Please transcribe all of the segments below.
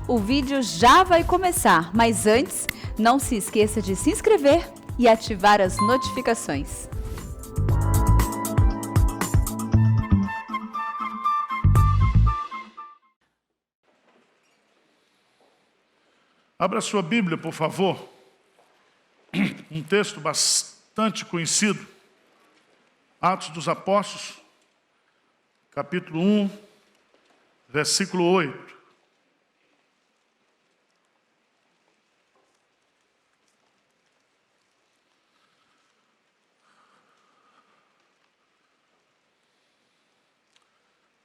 O vídeo já vai começar, mas antes, não se esqueça de se inscrever e ativar as notificações. Abra sua Bíblia, por favor. Um texto bastante conhecido. Atos dos Apóstolos, capítulo 1, versículo 8.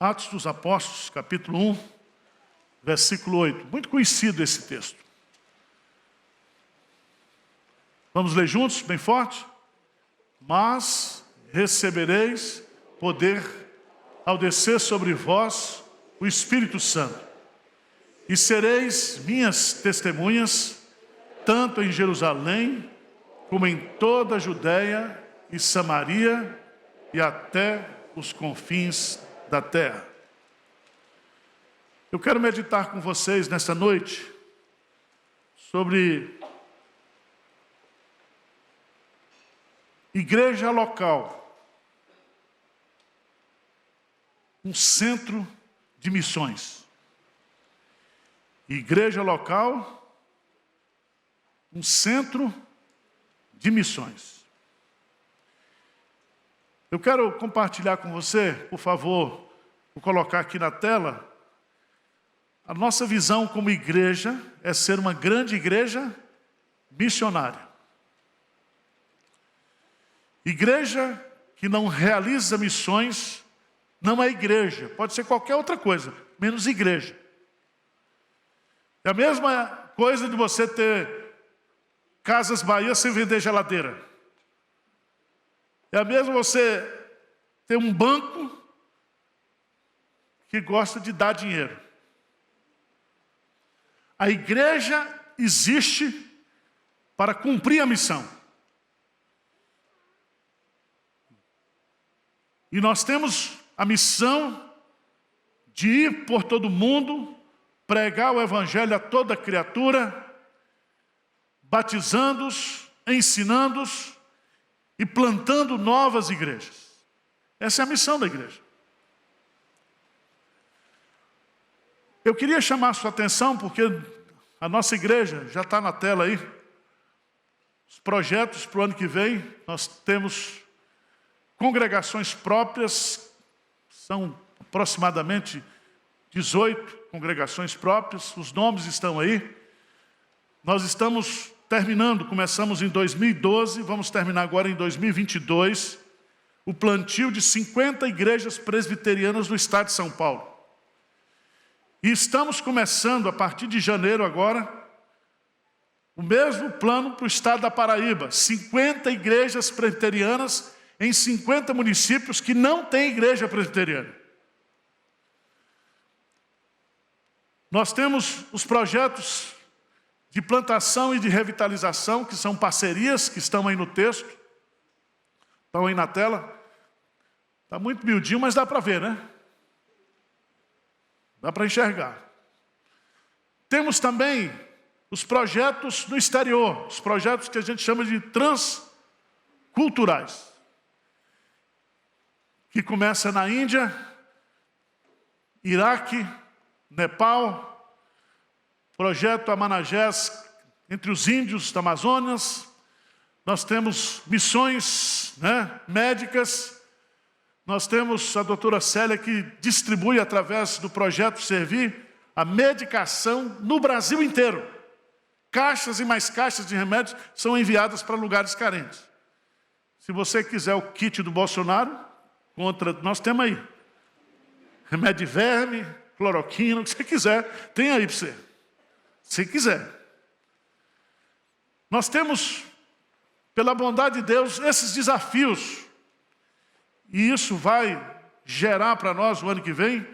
Atos dos Apóstolos, capítulo 1, versículo 8. Muito conhecido esse texto. Vamos ler juntos, bem forte? Mas recebereis poder ao descer sobre vós o Espírito Santo. E sereis minhas testemunhas, tanto em Jerusalém, como em toda a Judéia e Samaria e até os confins da terra. Eu quero meditar com vocês nesta noite sobre igreja local, um centro de missões. Igreja local, um centro de missões. Eu quero compartilhar com você, por favor, vou colocar aqui na tela, a nossa visão como igreja é ser uma grande igreja missionária. Igreja que não realiza missões não é igreja, pode ser qualquer outra coisa, menos igreja. É a mesma coisa de você ter Casas Bahia sem vender geladeira. É a mesma você ter um banco que gosta de dar dinheiro. A igreja existe para cumprir a missão. E nós temos a missão de ir por todo mundo, pregar o evangelho a toda criatura, batizando-os, ensinando-os e plantando novas igrejas. Essa é a missão da igreja. Eu queria chamar a sua atenção, porque a nossa igreja já está na tela aí. Os projetos para o ano que vem, nós temos congregações próprias, são aproximadamente 18 congregações próprias, os nomes estão aí. Nós estamos terminando, começamos em 2012, vamos terminar agora em 2022, o plantio de 50 igrejas presbiterianas do estado de São Paulo. E estamos começando, a partir de janeiro agora, o mesmo plano para o estado da Paraíba, 50 igrejas presbiterianas em 50 municípios que não têm igreja presbiteriana. Nós temos os projetos de plantação e de revitalização, que são parcerias, que estão aí no texto, estão aí na tela. Está muito miudinho, mas dá para ver, né? Dá para enxergar. Temos também os projetos no exterior, os projetos que a gente chama de transculturais, que começa na Índia, Iraque, Nepal, projeto Amanagés entre os índios da Amazonas. Nós temos missões, médicas. Nós temos a doutora Célia que distribui através do projeto Servir a medicação no Brasil inteiro. Caixas e mais caixas de remédios são enviadas para lugares carentes. Se você quiser o kit do Bolsonaro, nós temos aí. Remédio de verme, cloroquina, o que você quiser, tem aí para você. Se quiser. Nós temos, pela bondade de Deus, esses desafios. E isso vai gerar para nós, o ano que vem,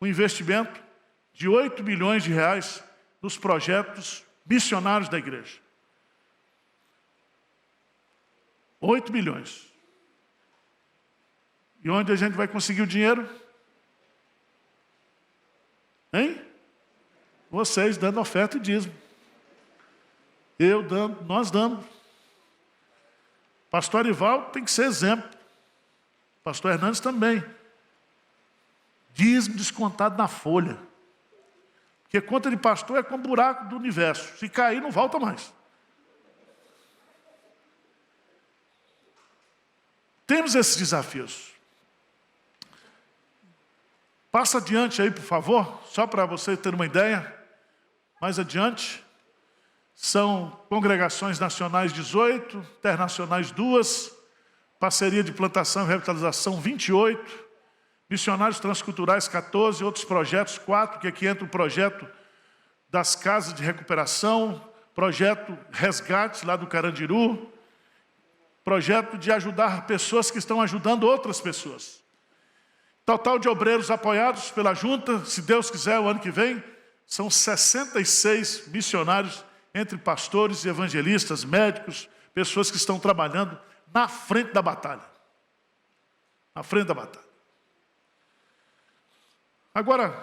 um investimento de 8 bilhões de reais nos projetos missionários da igreja. 8 bilhões. E onde a gente vai conseguir o dinheiro? Hein? Vocês dando oferta e dízimo. Eu dando, nós damos. Pastor Arivaldo tem que ser exemplo. Pastor Hernandes também. Dízimo descontado na folha. Porque conta de pastor é como buraco do universo. Se cair, não volta mais. Temos esses desafios. Passa adiante aí, por favor, só para você ter uma ideia. Mais adiante. São congregações nacionais 18, internacionais 2, parceria de plantação e revitalização 28, missionários transculturais 14, outros projetos 4, que aqui entra o projeto das casas de recuperação, projeto Resgate lá do Carandiru, projeto de ajudar pessoas que estão ajudando outras pessoas. Total de obreiros apoiados pela junta, se Deus quiser, o ano que vem, são 66 missionários, entre pastores e evangelistas, médicos, pessoas que estão trabalhando na frente da batalha. Na frente da batalha. Agora,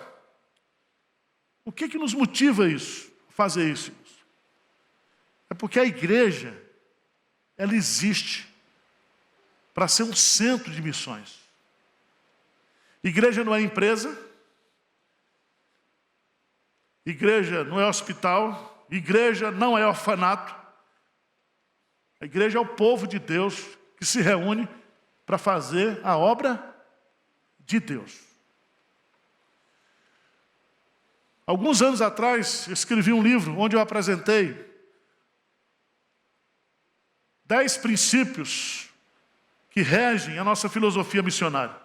o que nos motiva isso, fazer isso? É porque a igreja, ela existe para ser um centro de missões. Igreja não é empresa, igreja não é hospital, igreja não é orfanato. A igreja é o povo de Deus que se reúne para fazer a obra de Deus. Alguns anos atrás, eu escrevi um livro onde eu apresentei 10 princípios que regem a nossa filosofia missionária.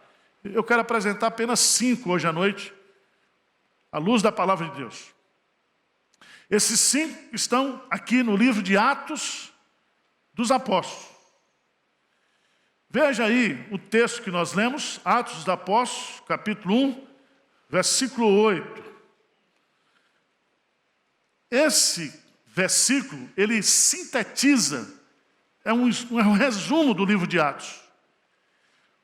Eu quero apresentar apenas 5 hoje à noite, à luz da palavra de Deus. Esses 5 estão aqui no livro de Atos dos Apóstolos. Veja aí o texto que nós lemos, Atos dos Apóstolos, capítulo 1, versículo 8. Esse versículo, ele sintetiza, é um resumo do livro de Atos.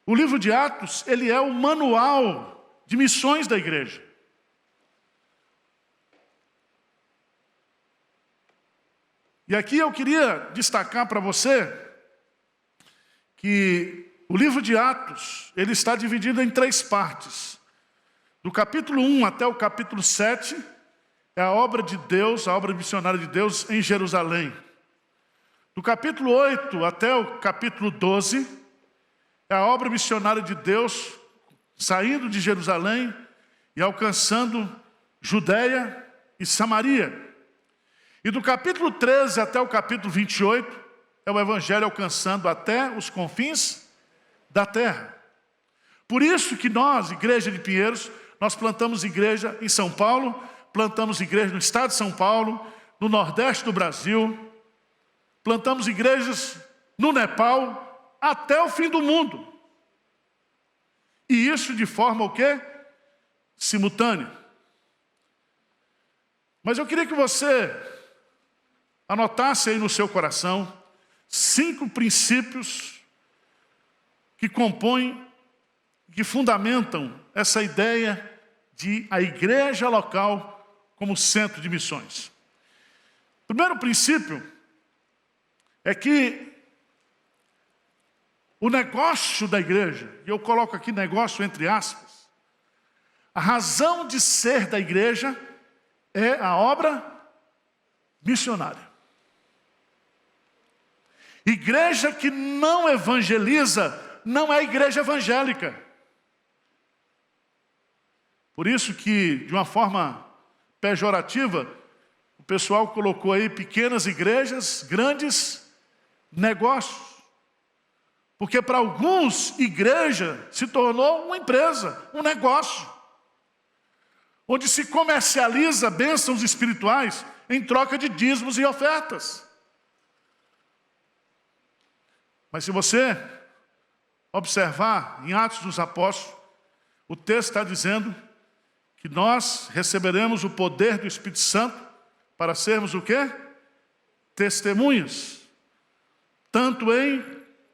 O livro de Atos, ele é o manual de missões da igreja. E aqui eu queria destacar para você que o livro de Atos, ele está dividido em 3 partes. Do capítulo 1 até o capítulo 7, é a obra de Deus, a obra missionária de Deus em Jerusalém. Do capítulo 8 até o capítulo 12, é a obra missionária de Deus saindo de Jerusalém e alcançando Judeia e Samaria. E do capítulo 13 até o capítulo 28, é o evangelho alcançando até os confins da terra. Por isso que nós, Igreja de Pinheiros, nós plantamos igreja em São Paulo, plantamos igreja no estado de São Paulo, no Nordeste do Brasil, plantamos igrejas no Nepal, até o fim do mundo. E isso de forma o quê? Simultânea. Mas eu queria que você anotasse aí no seu coração 5 princípios que compõem, que fundamentam essa ideia de a igreja local como centro de missões. O primeiro princípio é que o negócio da igreja, e eu coloco aqui negócio entre aspas, a razão de ser da igreja é a obra missionária. Igreja que não evangeliza não é igreja evangélica. Por isso que, de uma forma pejorativa, o pessoal colocou aí pequenas igrejas, grandes negócios. Porque para alguns, igreja se tornou uma empresa, um negócio, onde se comercializa bênçãos espirituais em troca de dízimos e ofertas. Mas se você observar em Atos dos Apóstolos, o texto está dizendo que nós receberemos o poder do Espírito Santo para sermos o quê? Testemunhas, tanto em,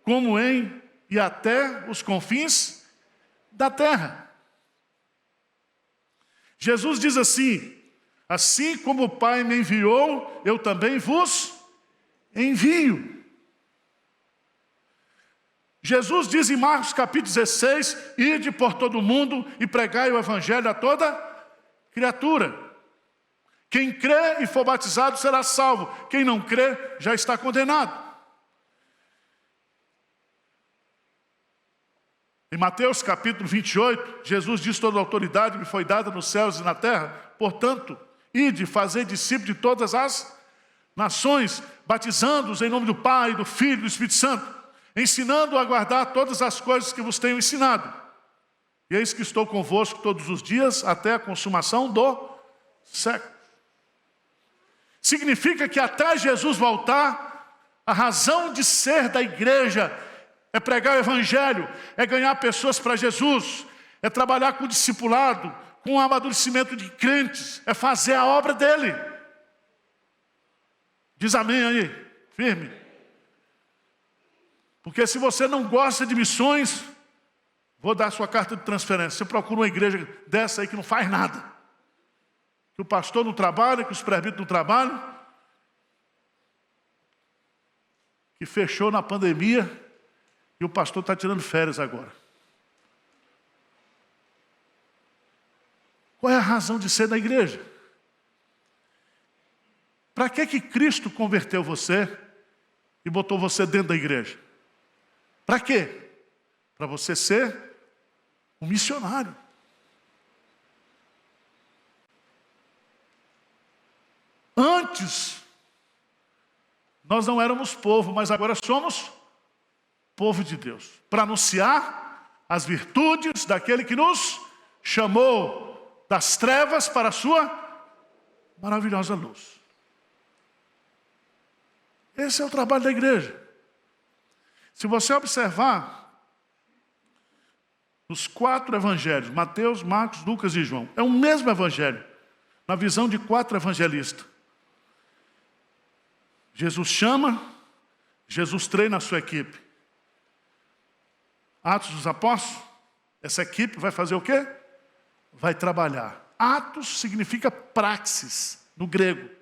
como em e até os confins da terra. Jesus diz assim: Assim como o Pai me enviou, eu também vos envio. Jesus diz em Marcos capítulo 16, ide por todo o mundo e pregai o evangelho a toda criatura. Quem crê e for batizado será salvo. Quem não crê já está condenado. Em Mateus capítulo 28, Jesus diz, toda a autoridade me foi dada nos céus e na terra. Portanto, ide, fazei discípulos de todas as nações, batizando-os em nome do Pai, do Filho e do Espírito Santo, ensinando a guardar todas as coisas que vos tenho ensinado. E eis que estou convosco todos os dias, até a consumação do século. Significa que até Jesus voltar, a razão de ser da igreja é pregar o evangelho, é ganhar pessoas para Jesus, é trabalhar com o discipulado, com o amadurecimento de crentes, é fazer a obra dele. Diz amém aí, firme. Porque se você não gosta de missões, vou dar sua carta de transferência. Você procura uma igreja dessa aí que não faz nada. Que o pastor não trabalha, que os presbíteros não trabalham, que fechou na pandemia e o pastor está tirando férias agora. Qual é a razão de ser da igreja? Para que Cristo converteu você e botou você dentro da igreja? Para quê? Para você ser um missionário. Antes, nós não éramos povo, mas agora somos povo de Deus. Para anunciar as virtudes daquele que nos chamou das trevas para a sua maravilhosa luz. Esse é o trabalho da igreja. Se você observar os 4 evangelhos, Mateus, Marcos, Lucas e João, é o mesmo evangelho, na visão de 4 evangelistas. Jesus chama, Jesus treina a sua equipe. Atos dos Apóstolos, essa equipe vai fazer o quê? Vai trabalhar. Atos significa praxis, no grego.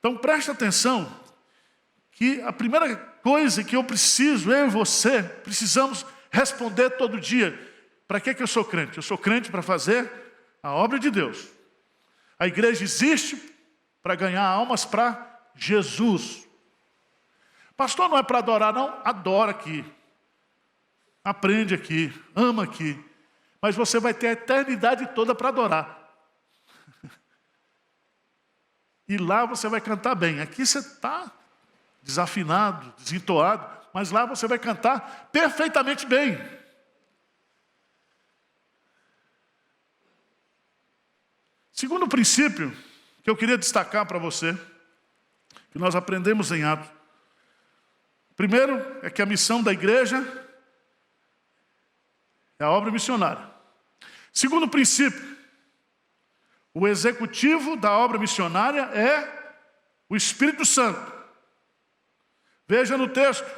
Então preste atenção, que a primeira coisa que eu e você, precisamos responder todo dia. Para que eu sou crente? Eu sou crente para fazer a obra de Deus. A igreja existe para ganhar almas para Jesus. Pastor, não é para adorar, não? Adora aqui. Aprende aqui, ama aqui. Mas você vai ter a eternidade toda para adorar. E lá você vai cantar bem. Aqui você está desafinado, desentoado, mas lá você vai cantar perfeitamente bem. Segundo princípio que eu queria destacar para você, que nós aprendemos em Atos. Primeiro é que a missão da igreja é a obra missionária. Segundo princípio, o executivo da obra missionária é o Espírito Santo. Veja no texto,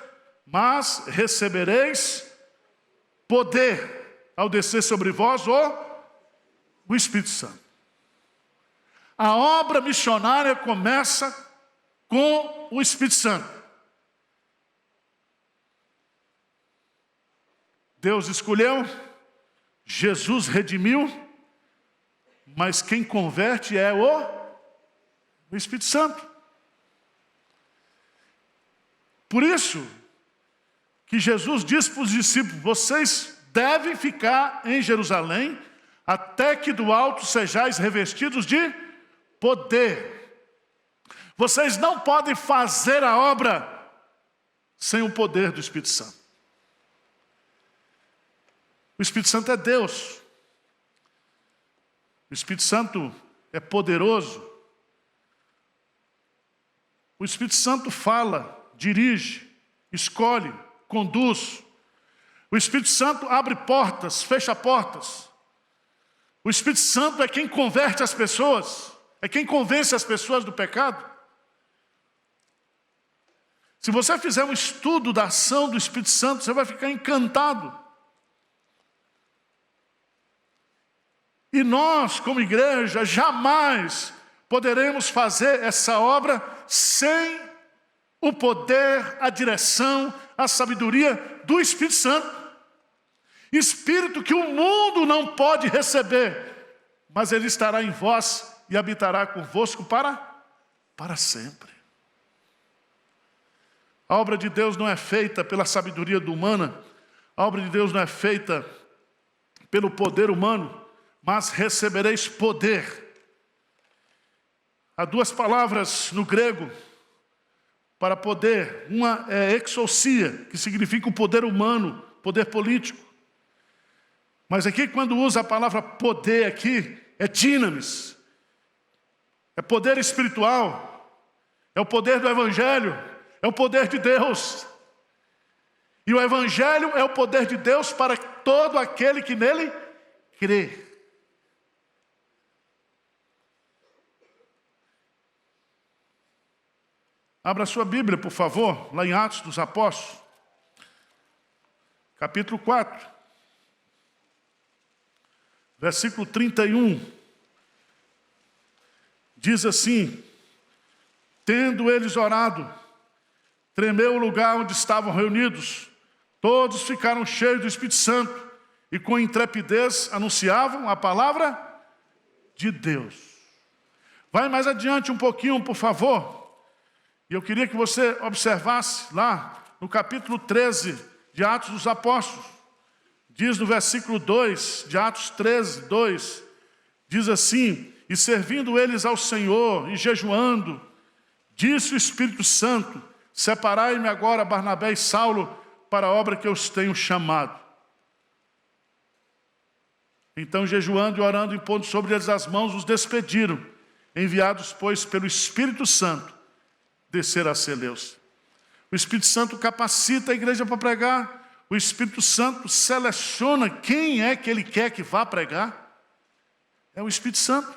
mas recebereis poder ao descer sobre vós o Espírito Santo. A obra missionária começa com o Espírito Santo. Deus escolheu, Jesus redimiu, mas quem converte é o Espírito Santo. Por isso que Jesus disse para os discípulos, vocês devem ficar em Jerusalém até que do alto sejais revestidos de poder. Vocês não podem fazer a obra sem o poder do Espírito Santo. O Espírito Santo é Deus. O Espírito Santo é poderoso. O Espírito Santo fala, dirige, escolhe, conduz. O Espírito Santo abre portas, fecha portas. O Espírito Santo é quem converte as pessoas, é quem convence as pessoas do pecado. Se você fizer um estudo da ação do Espírito Santo, você vai ficar encantado. E nós, como igreja, jamais poderemos fazer essa obra sem o poder, a direção, a sabedoria do Espírito Santo. Espírito que o mundo não pode receber, mas ele estará em vós e habitará convosco para sempre. A obra de Deus não é feita pela sabedoria humana, a obra de Deus não é feita pelo poder humano, mas recebereis poder. Há duas palavras no grego para poder. Uma é exousia, que significa o poder humano, poder político. Mas aqui, quando usa a palavra poder aqui, é dinamis. É poder espiritual. É o poder do Evangelho. É o poder de Deus. E o Evangelho é o poder de Deus para todo aquele que nele crê. Abra sua Bíblia, por favor, lá em Atos dos Apóstolos, capítulo 4, versículo 31. Diz assim: tendo eles orado, tremeu o lugar onde estavam reunidos, todos ficaram cheios do Espírito Santo e com intrepidez anunciavam a palavra de Deus. Vai mais adiante um pouquinho, por favor. E eu queria que você observasse lá no capítulo 13 de Atos dos Apóstolos. Diz no versículo 2 de Atos 13, 2. Diz assim: e servindo eles ao Senhor e jejuando, disse o Espírito Santo: separai-me agora Barnabé e Saulo para a obra que eu os tenho chamado. Então, jejuando e orando, impondo sobre eles as mãos, os despediram, enviados, pois, pelo Espírito Santo, descer a Seleucia. O Espírito Santo capacita a igreja para pregar. O Espírito Santo seleciona quem é que ele quer que vá pregar. É o Espírito Santo.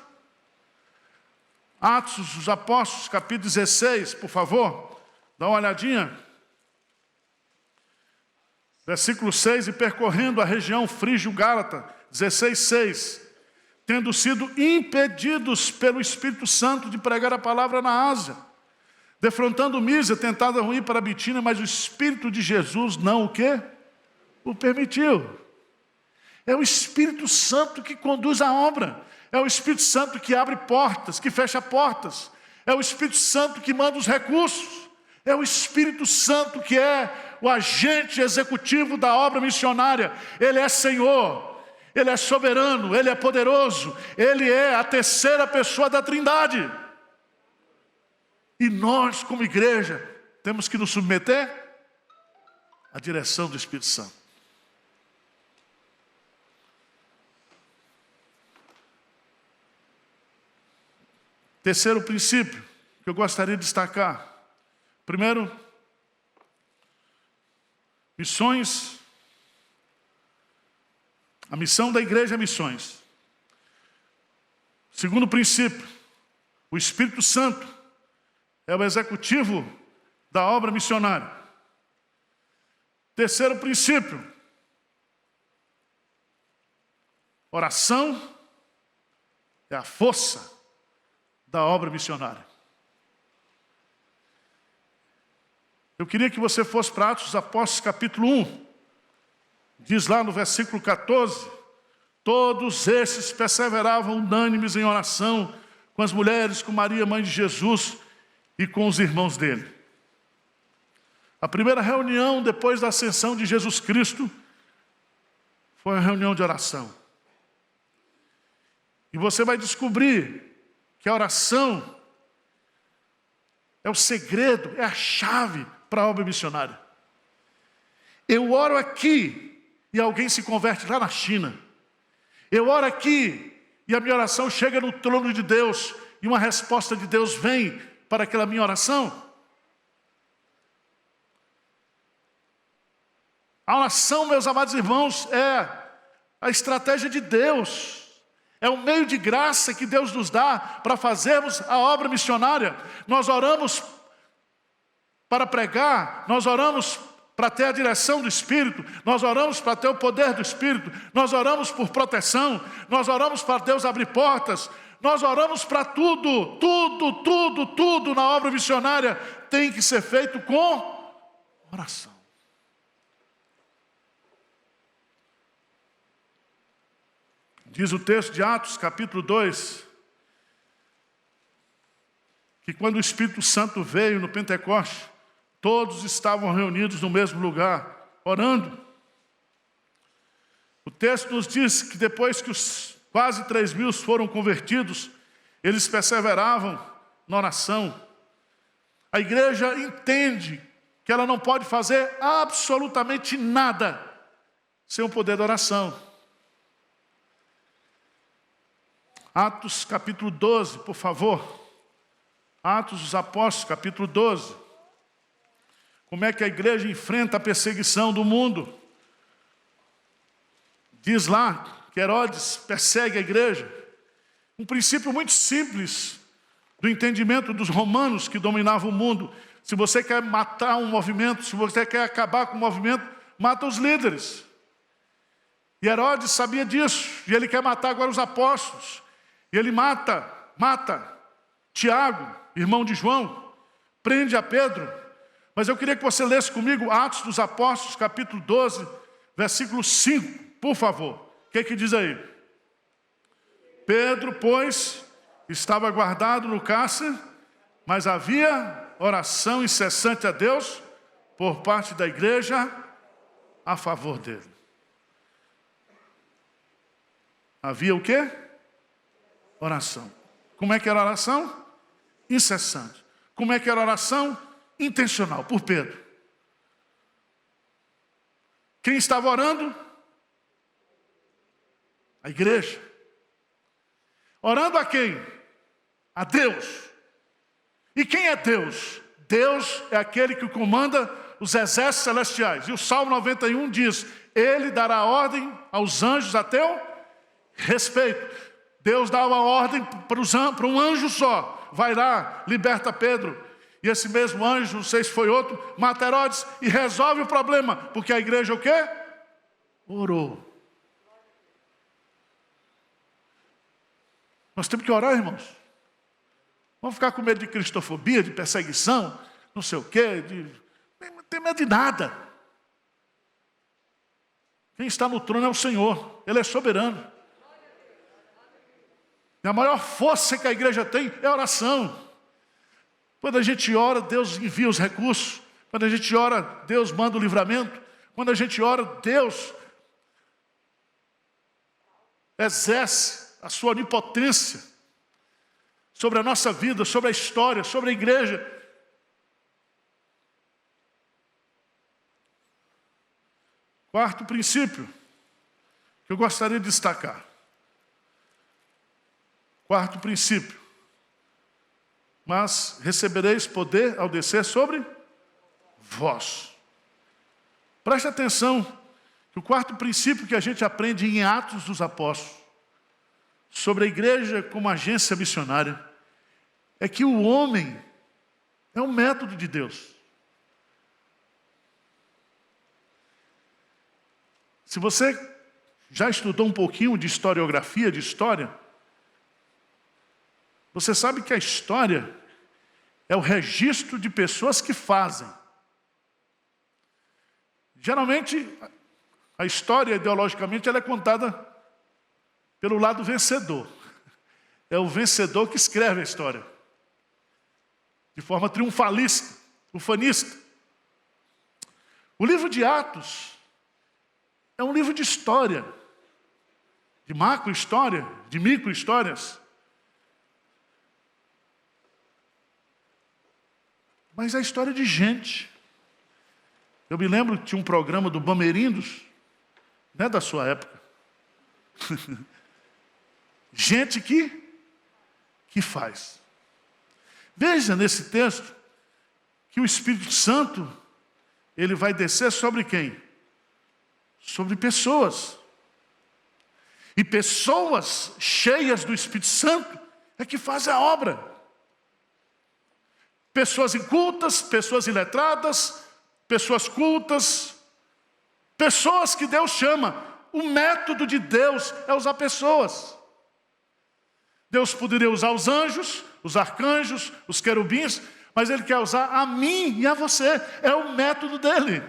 Atos dos Apóstolos, capítulo 16, por favor, dá uma olhadinha. Versículo 6, e percorrendo a região frígio-gálata, 16:6, tendo sido impedidos pelo Espírito Santo de pregar a palavra na Ásia, defrontando Mísia, tentaram ir para a Bitínia, mas o Espírito de Jesus não o quê? O permitiu. É o Espírito Santo que conduz a obra. É o Espírito Santo que abre portas, que fecha portas. É o Espírito Santo que manda os recursos. É o Espírito Santo que é o agente executivo da obra missionária. Ele é Senhor, Ele é soberano, Ele é poderoso. Ele é a terceira pessoa da Trindade. E nós, como igreja, temos que nos submeter à direção do Espírito Santo. Terceiro princípio que eu gostaria de destacar. Primeiro, missões. A missão da igreja é missões. Segundo princípio, o Espírito Santo é o executivo da obra missionária. Terceiro princípio, oração é a força da obra missionária. Eu queria que você fosse para Atos dos Apóstolos, capítulo 1. Diz lá no versículo 14: todos esses perseveravam unânimes em oração, com as mulheres, com Maria, mãe de Jesus, e com os irmãos dele. A primeira reunião depois da ascensão de Jesus Cristo foi uma reunião de oração. E você vai descobrir que a oração é o segredo, é a chave para a obra missionária. Eu oro aqui e alguém se converte lá na China. Eu oro aqui e a minha oração chega no trono de Deus e uma resposta de Deus vem para aquela minha oração. A oração, meus amados irmãos, é a estratégia de Deus. É o meio de graça que Deus nos dá para fazermos a obra missionária. Nós oramos para pregar, nós oramos para ter a direção do Espírito, nós oramos para ter o poder do Espírito, nós oramos por proteção, nós oramos para Deus abrir portas, nós oramos para tudo, tudo na obra missionária tem que ser feito com oração. Diz o texto de Atos, capítulo 2, que quando o Espírito Santo veio no Pentecoste, todos estavam reunidos no mesmo lugar, orando. O texto nos diz que depois que os quase 3.000 foram convertidos, eles perseveravam na oração. A igreja entende que ela não pode fazer absolutamente nada sem o poder da oração. Atos capítulo 12, por favor. Atos dos Apóstolos, capítulo 12. Como é que a igreja enfrenta a perseguição do mundo? Diz lá que Herodes persegue a igreja. Um princípio muito simples do entendimento dos romanos que dominavam o mundo. Se você quer matar um movimento, se você quer acabar com o movimento, mata os líderes. E Herodes sabia disso, e ele quer matar agora os apóstolos. E ele mata Tiago, irmão de João, prende a Pedro. Mas eu queria que você lesse comigo Atos dos Apóstolos, capítulo 12, versículo 5, por favor. O que diz aí? Pedro, pois, estava guardado no cárcere, mas havia oração incessante a Deus por parte da igreja a favor dele. Havia o quê? Oração. Como é que era a oração? Incessante. Como é que era a oração? Intencional, por Pedro. Quem estava orando? A igreja. Orando a quem? A Deus. E quem é Deus? Deus é aquele que comanda os exércitos celestiais. E o Salmo 91 diz: Ele dará ordem aos anjos a teu respeito. Deus dá uma ordem para um anjo só. Vai lá, liberta Pedro. E esse mesmo anjo, não sei se foi outro, mata Herodes e resolve o problema. Porque a igreja o quê? Orou. Nós temos que orar, irmãos. Vamos ficar com medo de cristofobia, de perseguição, não sei o quê. Não tem medo de nada. Quem está no trono é o Senhor. Ele é soberano. E a maior força que a igreja tem é a oração. Quando a gente ora, Deus envia os recursos. Quando a gente ora, Deus manda o livramento. Quando a gente ora, Deus exerce a sua onipotência sobre a nossa vida, sobre a história, sobre a igreja. Quarto princípio que eu gostaria de destacar. Quarto princípio. Mas recebereis poder ao descer sobre vós. Preste atenção que o quarto princípio que a gente aprende em Atos dos Apóstolos, sobre a igreja como agência missionária, é que o homem é um método de Deus. Se você já estudou um pouquinho de historiografia, de história, você sabe que a história é o registro de pessoas que fazem. Geralmente, a história, ideologicamente, ela é contada pelo lado vencedor. É o vencedor que escreve a história. De forma triunfalista, ufanista. O livro de Atos é um livro de história. De macro-história, de micro-histórias. Mas é a história de gente. Eu me lembro que tinha um programa do Bamerindos, não é da sua época. Gente que faz. Veja nesse texto que o Espírito Santo, ele vai descer sobre quem? Sobre pessoas. E pessoas cheias do Espírito Santo é que fazem a obra. Pessoas incultas, pessoas iletradas, pessoas cultas, pessoas que Deus chama. O método de Deus é usar pessoas. Deus poderia usar os anjos, os arcanjos, os querubins, mas Ele quer usar a mim e a você. É o método dEle.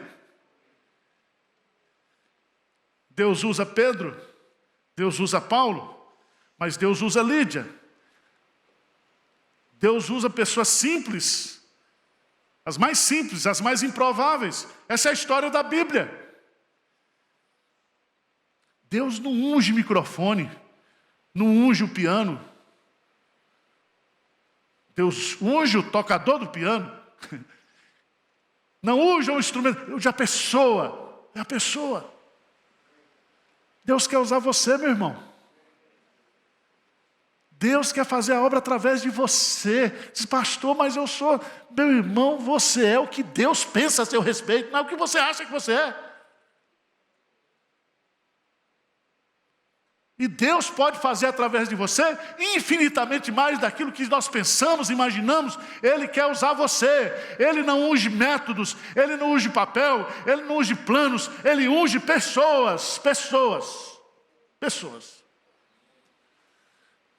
Deus usa Pedro, Deus usa Paulo, mas Deus usa Lídia. Deus usa pessoas simples, as mais simples, as mais improváveis. Essa é a história da Bíblia. Deus não unge microfone, não unge o piano. Deus unge o tocador do piano. Não unge o instrumento, unge a pessoa. É a pessoa. Deus quer usar você, meu irmão. Deus quer fazer a obra através de você. Diz, pastor, mas eu sou... Meu irmão, você é o que Deus pensa a seu respeito, não é o que você acha que você é. E Deus pode fazer através de você infinitamente mais daquilo que nós pensamos, imaginamos. Ele quer usar você. Ele não unge métodos, Ele não unge papel, Ele não unge planos, Ele unge pessoas.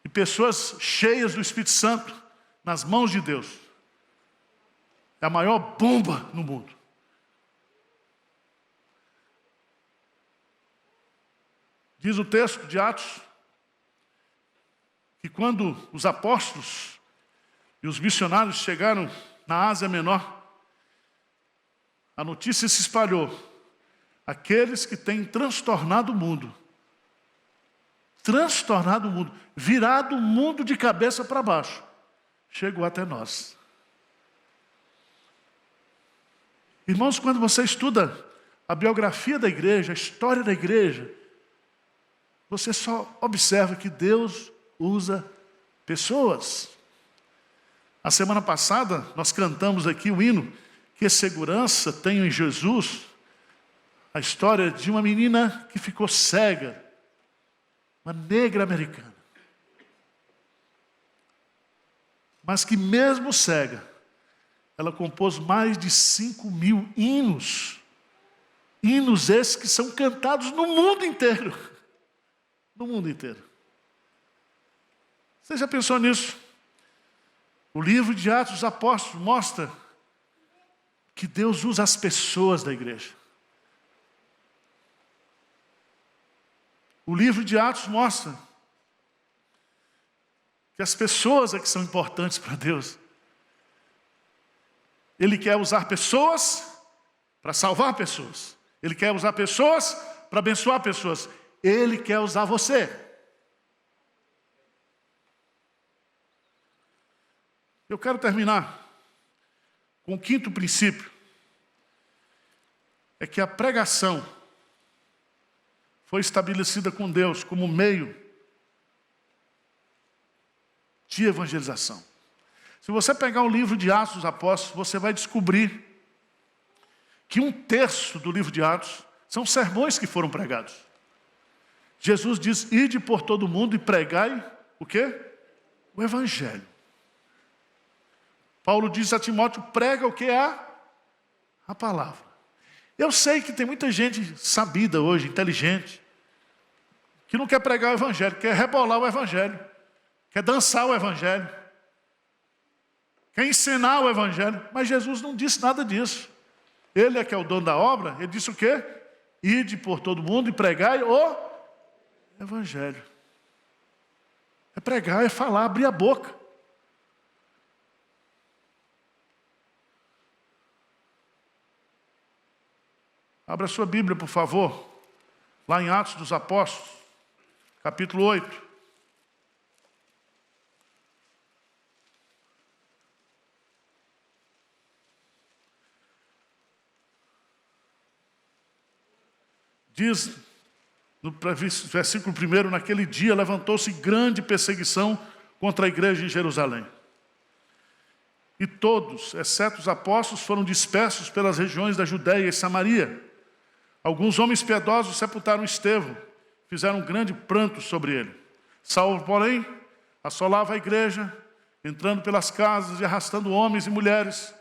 E pessoas cheias do Espírito Santo nas mãos de Deus. É a maior bomba no mundo. Diz o texto de Atos que quando os apóstolos e os missionários chegaram na Ásia Menor, a notícia se espalhou. Aqueles que têm transtornado o mundo, virado o mundo de cabeça para baixo, chegou até nós. Irmãos, quando você estuda a biografia da igreja, a história da igreja, você só observa que Deus usa pessoas. A semana passada, nós cantamos aqui o hino Que Segurança Tenho em Jesus, a história de uma menina que ficou cega, uma negra americana, mas que mesmo cega, ela compôs mais de 5.000 hinos, hinos esses que são cantados no mundo inteiro. No mundo inteiro. Você já pensou nisso? O livro de Atos dos Apóstolos mostra que Deus usa as pessoas da igreja. O livro de Atos mostra que as pessoas é que são importantes para Deus. Ele quer usar pessoas para salvar pessoas. Ele quer usar pessoas para abençoar pessoas. Ele quer usar você. Eu quero terminar com o quinto princípio. É que a pregação foi estabelecida com Deus como meio de evangelização. Se você pegar o livro de Atos dos Apóstolos, você vai descobrir que 1/3 do livro de Atos são sermões que foram pregados. Jesus diz, ide por todo o mundo e pregai o quê? O Evangelho. Paulo diz a Timóteo, prega o que é? A palavra. Eu sei que tem muita gente sabida hoje, inteligente, que não quer pregar o Evangelho, quer rebolar o Evangelho, quer dançar o Evangelho, quer ensinar o Evangelho, mas Jesus não disse nada disso. Ele é que é o dono da obra, ele disse o quê? Ide por todo mundo e pregai o Evangelho. É pregar, é falar, abrir a boca. Abra sua Bíblia, por favor, lá em Atos dos Apóstolos, capítulo 8. Diz, no versículo 1, naquele dia levantou-se grande perseguição contra a igreja em Jerusalém. E todos, exceto os apóstolos, foram dispersos pelas regiões da Judéia e Samaria. Alguns homens piedosos sepultaram Estevão, fizeram um grande pranto sobre ele. Saulo, porém, assolava a igreja, entrando pelas casas e arrastando homens e mulheres.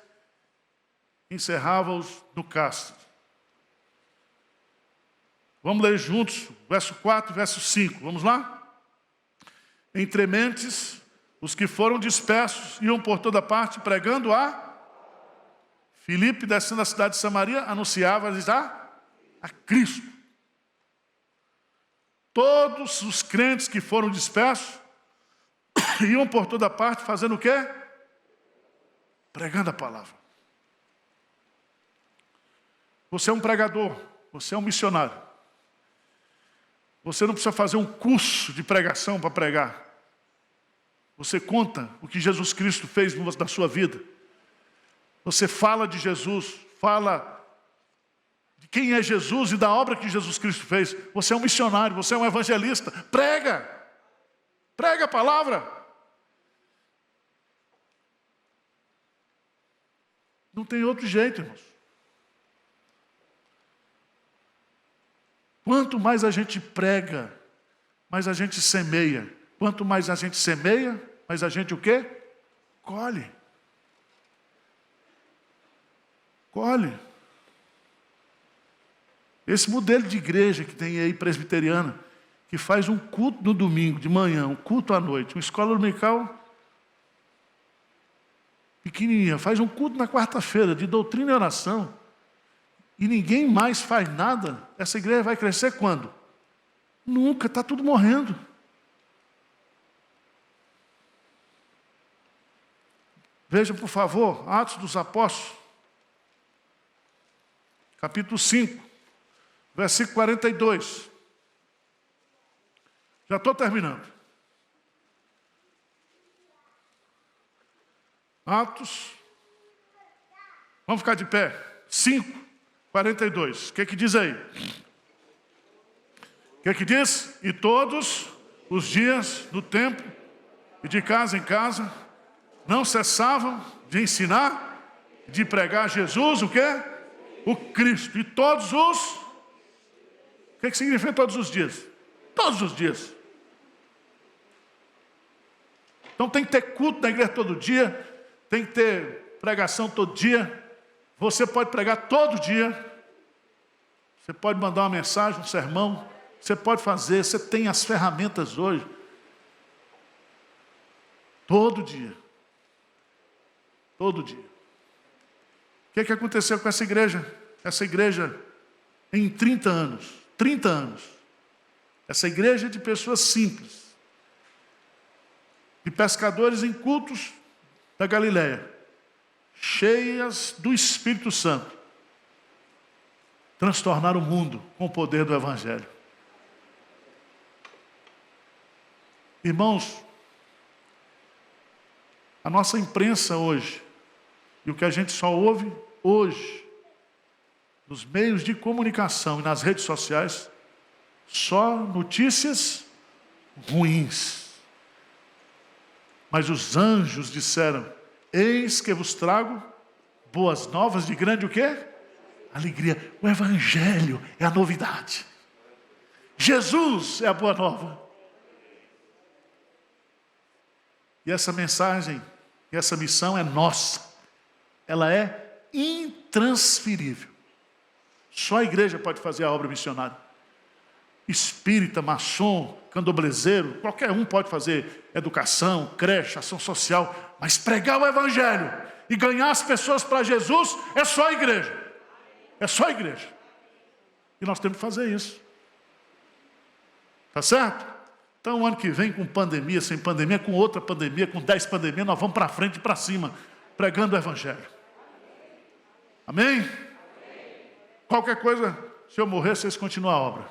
encerrava-os no cárcere. Vamos ler juntos, verso 4 e verso 5. Vamos lá? Entre mentes, os que foram dispersos iam por toda parte pregando a Filipe, descendo da cidade de Samaria, anunciava-lhes a Cristo. Todos os crentes que foram dispersos iam por toda parte fazendo o quê? Pregando a palavra. Você é um pregador, você é um missionário. Você não precisa fazer um curso de pregação para pregar. Você conta o que Jesus Cristo fez na sua vida. Você fala de Jesus, fala de quem é Jesus e da obra que Jesus Cristo fez. Você é um missionário, você é um evangelista. Prega! Prega a palavra! Não tem outro jeito, irmãos. Quanto mais a gente prega, mais a gente semeia. Quanto mais a gente semeia, mais a gente o quê? Colhe. Colhe. Esse modelo de igreja que tem aí, presbiteriana, que faz um culto no domingo, de manhã, um culto à noite, uma escola dominical pequenininha, faz um culto na quarta-feira, de doutrina e oração, e ninguém mais faz nada, essa igreja vai crescer quando? Nunca, está tudo morrendo. Veja, por favor, Atos dos Apóstolos, capítulo 5, versículo 42. Já estou terminando. Atos, vamos ficar de pé, 5, 42, o que diz aí? O que diz? E todos os dias do templo e de casa em casa não cessavam de ensinar, de pregar Jesus, o quê? O Cristo. E todos os... O que significa todos os dias? Todos os dias. Então tem que ter culto na igreja todo dia, tem que ter pregação todo dia. Você pode pregar todo dia. Você pode mandar uma mensagem, um sermão. Você pode fazer, você tem as ferramentas hoje. Todo dia. Todo dia. O que aconteceu com essa igreja? Essa igreja, em 30 anos, essa igreja de pessoas simples, de pescadores incultos da Galileia, cheias do Espírito Santo, transtornaram o mundo com o poder do Evangelho. Irmãos, a nossa imprensa hoje, e o que a gente só ouve hoje, nos meios de comunicação e nas redes sociais, só notícias ruins. Mas os anjos disseram: eis que vos trago boas novas de grande o quê? Alegria. O Evangelho é a novidade. Jesus é a boa nova. E essa mensagem, e essa missão é nossa. Ela é intransferível. Só a igreja pode fazer a obra missionária. Espírita, maçom, candoblezeiro, qualquer um pode fazer educação, creche, ação social, mas pregar o Evangelho e ganhar as pessoas para Jesus é só a igreja. É só a igreja. E nós temos que fazer isso. Tá certo? Então, ano que vem, com pandemia, sem pandemia, com outra pandemia, com 10 pandemias, nós vamos para frente e para cima, pregando o Evangelho. Amém? Qualquer coisa, se eu morrer, vocês continuam a obra.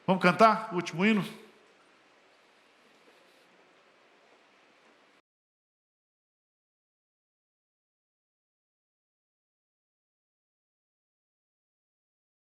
Vamos cantar o último hino?